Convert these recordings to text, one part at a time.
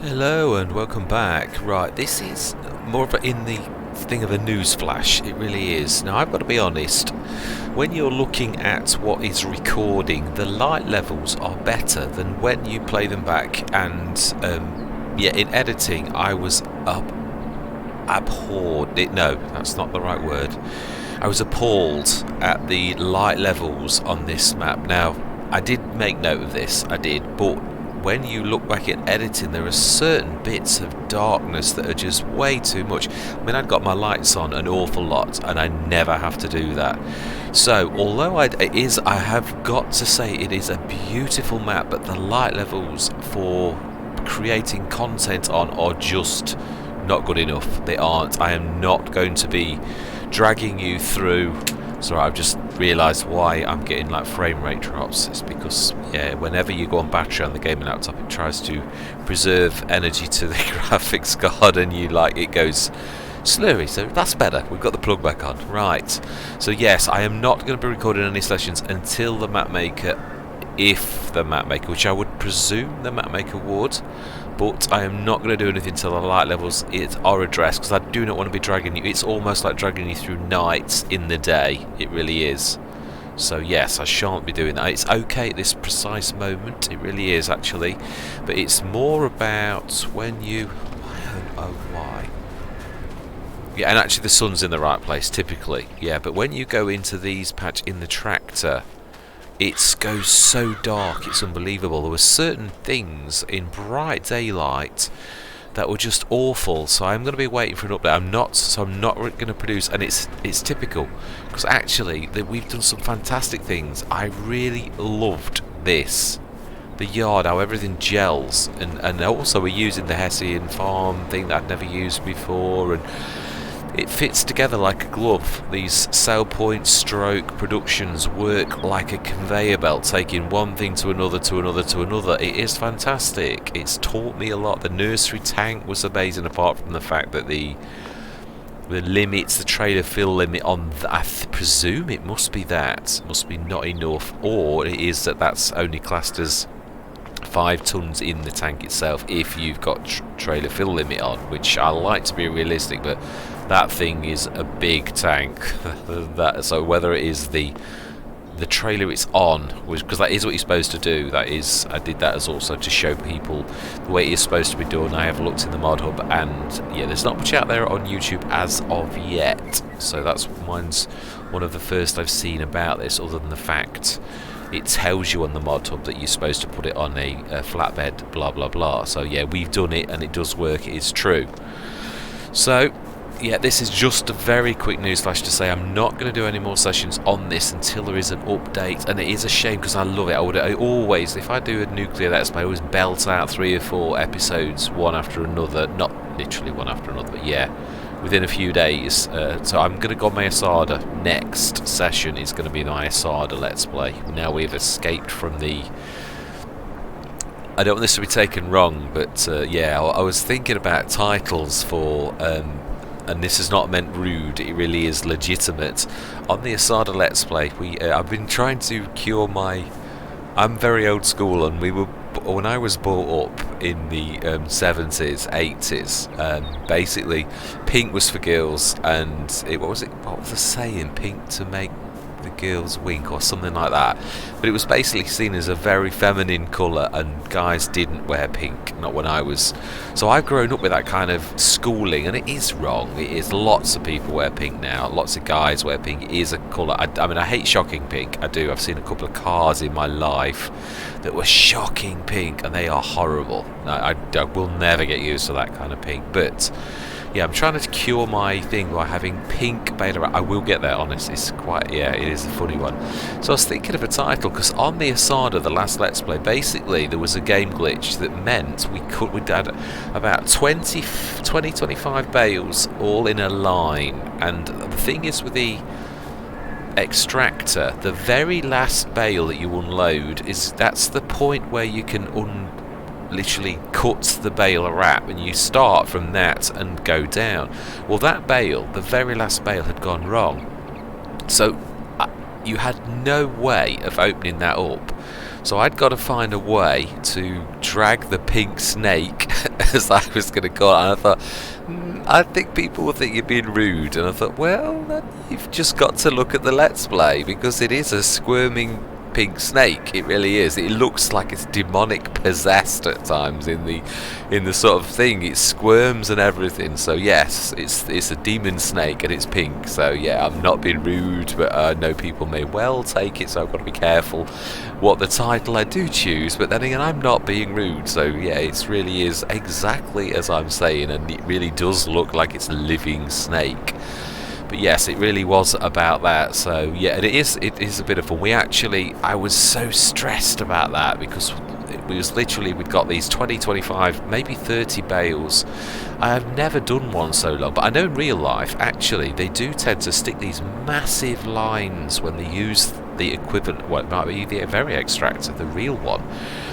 Hello and welcome back. Right, this is more of a in the thing of a news flash. It really is. Now I've got to be honest. When you're looking at what is recording, the light levels are better than when you play them back. And in editing, I was abhorred. No, that's not the right word. I was appalled at the light levels on this map. Now I did make note of this. I did, but when you look back at editing, there are certain bits of darkness that are just way too much. I mean, I've got my lights on an awful lot, and I never have to do that. So, although I have got to say it is a beautiful map, but the light levels for creating content on are just not good enough. They aren't. I am not going to be dragging you through. Sorry, I've just realised why I'm getting like frame rate drops. It's because whenever you go on battery on the gaming laptop, it tries to preserve energy to the graphics card, and it goes slurry. So that's better. We've got the plug back on. Right. So yes, I am not going to be recording any sessions until the map maker, if the map maker, which I would presume the map maker would. But I am not going to do anything until the light levels are addressed, because I do not want to be dragging you. It's almost like dragging you through nights in the day. It really is. So yes, I shan't be doing that. It's okay at this precise moment. It really is, actually. But it's more about when you... I don't know why. Yeah, and actually the sun's in the right place, typically. Yeah, but when you go into these patch in the tractor, it goes so dark, it's unbelievable. There were certain things in bright daylight that were just awful. So I'm going to be waiting for an update. I'm not going to produce, and it's typical, because actually we've done some fantastic things. I really loved this, the yard, how everything gels, and also we're using the Hessian farm thing that I'd never used before, and it fits together like a glove. These sale point stroke productions work like a conveyor belt, taking one thing to another, to another, to another. It is fantastic. It's taught me a lot. The nursery tank was amazing, apart from the fact that the limits, the trailer fill limit on I presume it must be not enough, or it is that's only classed as 5 tons in the tank itself if you've got trailer fill limit on, which I like to be realistic, but that thing is a big tank. So whether it is the trailer it's on, because that is what you're supposed to do. I did that as also to show people the way it is supposed to be done. I have looked in the mod hub, and yeah, there's not much out there on YouTube as of yet. So mine's one of the first I've seen about this, other than the fact it tells you on the mod hub that you're supposed to put it on a flatbed, blah blah blah. So yeah, we've done it and it does work. It is true. So yeah, this is just a very quick news flash to say I'm not going to do any more sessions on this until there is an update, and it is a shame because I love it. I always, if I do a nuclear let's play, I always belt out 3 or 4 episodes one after another, not literally one after another, but yeah, within a few days. So I'm going to go on my Asada. Next session is going to be my Asada let's play. Now we've escaped from the... I don't want this to be taken wrong, but yeah, I was thinking about titles for... and this is not meant rude, it really is legitimate. On the Asada Let's Play, I've been trying to cure my... I'm very old school, and when I was brought up in the 70s, 80s, basically pink was for girls, and what was the saying? Pink to make the girls wink, or something like that. But it was basically seen as a very feminine colour, and guys didn't wear pink, not when I was. So I've grown up with that kind of schooling, and it is wrong. It is. Lots of people wear pink now, lots of guys wear pink. It is a colour. I mean, I hate shocking pink, I do. I've seen a couple of cars in my life that were shocking pink, and they are horrible. I will never get used to that kind of pink, but yeah, I'm trying to cure my thing by having pink beta. I will get there, honest. It's quite, yeah, it is a funny one. So I was thinking of a title, because on the Asada, the last Let's Play, basically there was a game glitch that meant we'd had about 25 bales all in a line. And the thing is, with the extractor, the very last bale that you unload that's the point where you can literally cut the bale wrap, and you start from that and go down. Well, that bale, the very last bale, had gone wrong, so you had no way of opening that up. So I'd got to find a way to drag the pink snake as I was going to call it, and I thought, I think people will think you're being rude, and I thought, well, you've just got to look at the Let's Play, because it is a squirming pink snake. It really is. It looks like it's demonic possessed at times in the sort of thing. It squirms and everything. So yes, it's a demon snake and it's pink. So yeah, I'm not being rude, but I know people may well take it, so I've got to be careful what the title I do choose. But then again, I'm not being rude. So yeah, it really is exactly as I'm saying, and it really does look like it's a living snake. But yes, it really was about that. So yeah, it is a bit of fun. I was so stressed about that, because we'd got these 20, 25, maybe 30 bales. I have never done one so long, but I know in real life, actually, they do tend to stick these massive lines when they use the equivalent, well, it might be the very extractor, the real one.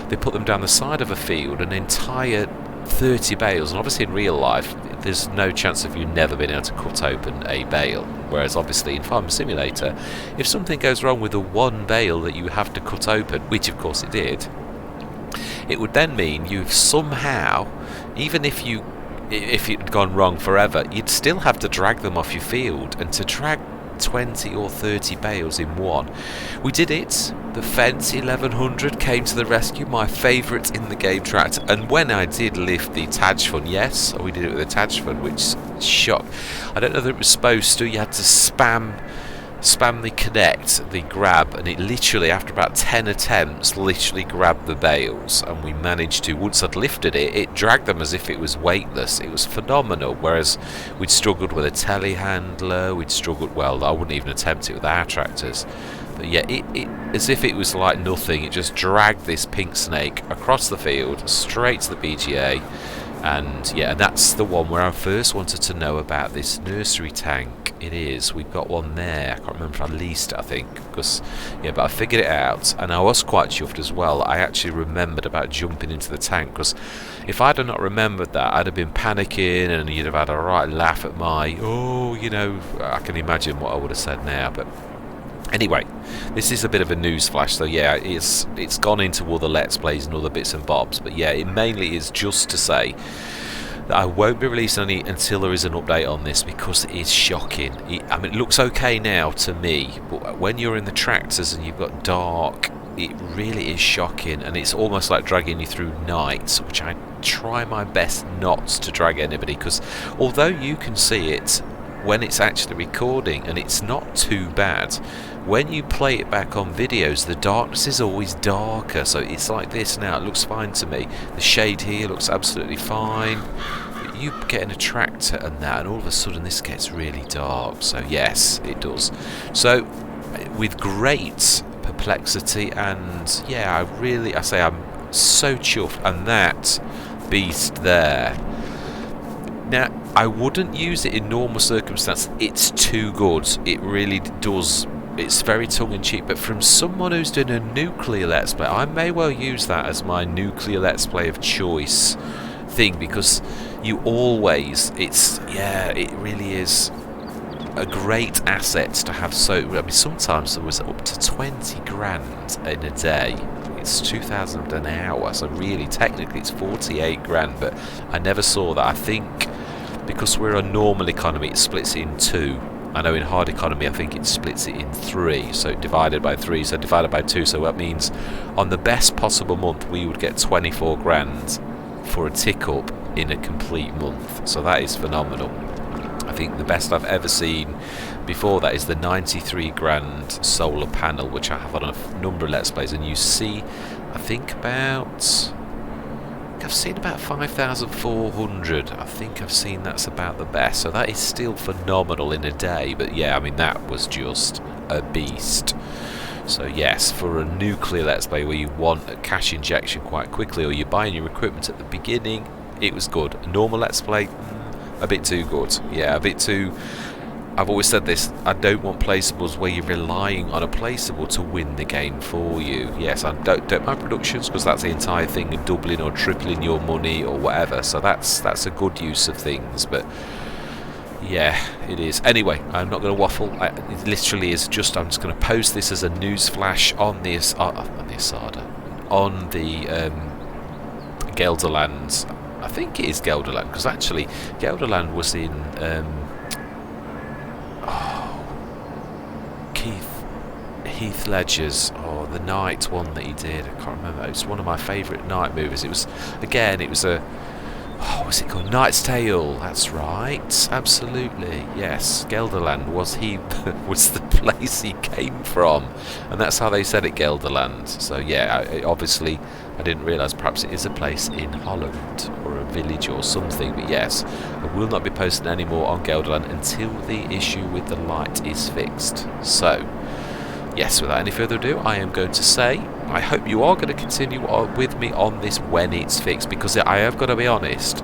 They put them down the side of a field, an entire 30 bales, and obviously in real life there's no chance of you never being able to cut open a bale, whereas obviously in Farm Simulator, if something goes wrong with the one bale that you have to cut open, which of course it did, it would then mean you've somehow, even if it had gone wrong forever, you'd still have to drag them off your field, and to drag 20 or 30 bales in one. We did it. The Fence 1100 came to the rescue, my favourite in the game tractor, and when I did lift the Tadgefun, yes, we did it with a Tadgefun, which shocked. I don't know that it was supposed to. You had to spam the connect, the grab, and it literally, after about 10 attempts, literally grabbed the bales, and we managed to, once I'd lifted it, it dragged them as if it was weightless. It was phenomenal, whereas we'd struggled with a telehandler, well, I wouldn't even attempt it with our tractors. But yeah, it as if it was like nothing, it just dragged this pink snake across the field, straight to the BGA. And yeah, and that's the one where I first wanted to know about this nursery tank. It is, we've got one there. I can't remember if I leased it, I think, because yeah, but I figured it out, and I was quite chuffed as well. I actually remembered about jumping into the tank, because if I'd have not remembered that, I'd have been panicking, and you'd have had a right laugh at my, I can imagine what I would have said now. But anyway, this is a bit of a news flash, so yeah, it's gone into other Let's Plays and other bits and bobs, but yeah, it mainly is just to say that I won't be releasing any until there is an update on this, because it is shocking. I mean, it looks okay now to me, but when you're in the tractors and you've got dark, it really is shocking, and it's almost like dragging you through nights, which I try my best not to drag anybody, because although you can see it when it's actually recording, and it's not too bad, when you play it back on videos, the darkness is always darker. So it's like this now, it looks fine to me. The shade here looks absolutely fine. But you get in a tractor and that, and all of a sudden this gets really dark. So yes, it does. So with great perplexity, and yeah, I'm so chuffed. And that beast there, now I wouldn't use it in normal circumstances. It's too good. It really does. It's very tongue-in-cheek, but from someone who's doing a nuclear Let's Play, I may well use that as my nuclear Let's Play of choice thing, because you always, it really is a great asset to have. So, I mean, sometimes there was up to 20 grand in a day. It's 2,000 an hour, so really, technically, it's 48 grand, but I never saw that. I think because we're a normal economy, it splits it in two. I know in hard economy, I think it splits it in three, so divided by three, so divided by two, so that means on the best possible month we would get 24 grand for a tick up in a complete month. So that is phenomenal. I think the best I've ever seen before that is the 93 grand solar panel, which I have on a number of Let's Plays, and you see, I think I've seen about 5,400. I think I've seen that's about the best. So that is still phenomenal in a day. But yeah, I mean, that was just a beast. So yes, for a nuclear Let's Play where you want a cash injection quite quickly, or you're buying your equipment at the beginning, it was good. A normal Let's Play, a bit too good. Yeah, a bit too... I've always said this, I don't want placeables where you're relying on a placeable to win the game for you. Yes, I don't mind productions, because that's the entire thing of doubling or tripling your money or whatever, so that's a good use of things, but yeah, it is. Anyway, I'm not going to waffle. It literally is just, I'm just going to post this as a news flash on the Gelderland I think it is Gelderland, because actually Gelderland was in Heath Ledger's, the night one that he did. I can't remember. It was one of my favourite night movies. It was a what's it called? Knight's Tale. That's right. Absolutely. Yes. Gelderland was the place he came from, and that's how they said it, Gelderland. So yeah, obviously I didn't realise perhaps it is a place in Holland or a village or something. But yes, I will not be posting any more on Gelderland until the issue with the light is fixed. So yes, without any further ado, I am going to say I hope you are going to continue with me on this when it's fixed, because I have got to be honest,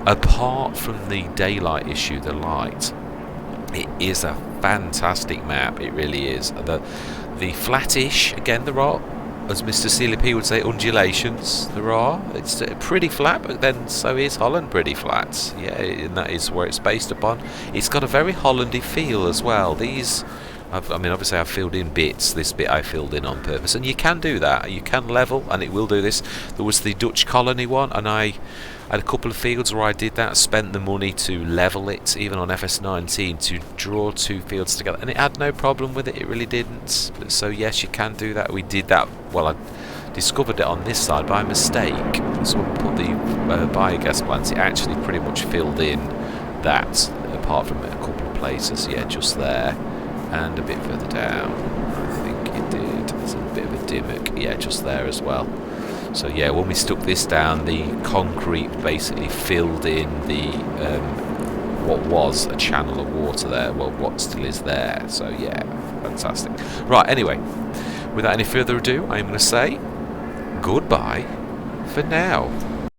apart from the daylight issue, the light, it is a fantastic map. It really is. The flattish, again, there are, as Mr. CLP would say, undulations. It's pretty flat, but then so is Holland pretty flat. Yeah, and that is where it's based upon. It's got a very Hollandy feel as well. Obviously I've filled in bits. This bit I filled in on purpose, and you can do that. You can level, and it will do this. There was the Dutch colony one, and I had a couple of fields where I did that. Spent the money to level it, even on FS19, to draw 2 fields together, and it had no problem with it. It really didn't. So yes, you can do that. We did that. Well, I discovered it on this side by mistake. So when we put the biogas plants, it actually pretty much filled in that, apart from a couple of places. Yeah, just there. And a bit further down, I think it did. There's a bit of a dimmock, yeah, just there as well. So yeah, when we stuck this down, the concrete basically filled in the what was a channel of water there. Well, what still is there. So yeah, fantastic. Right, anyway, without any further ado, I'm going to say goodbye for now.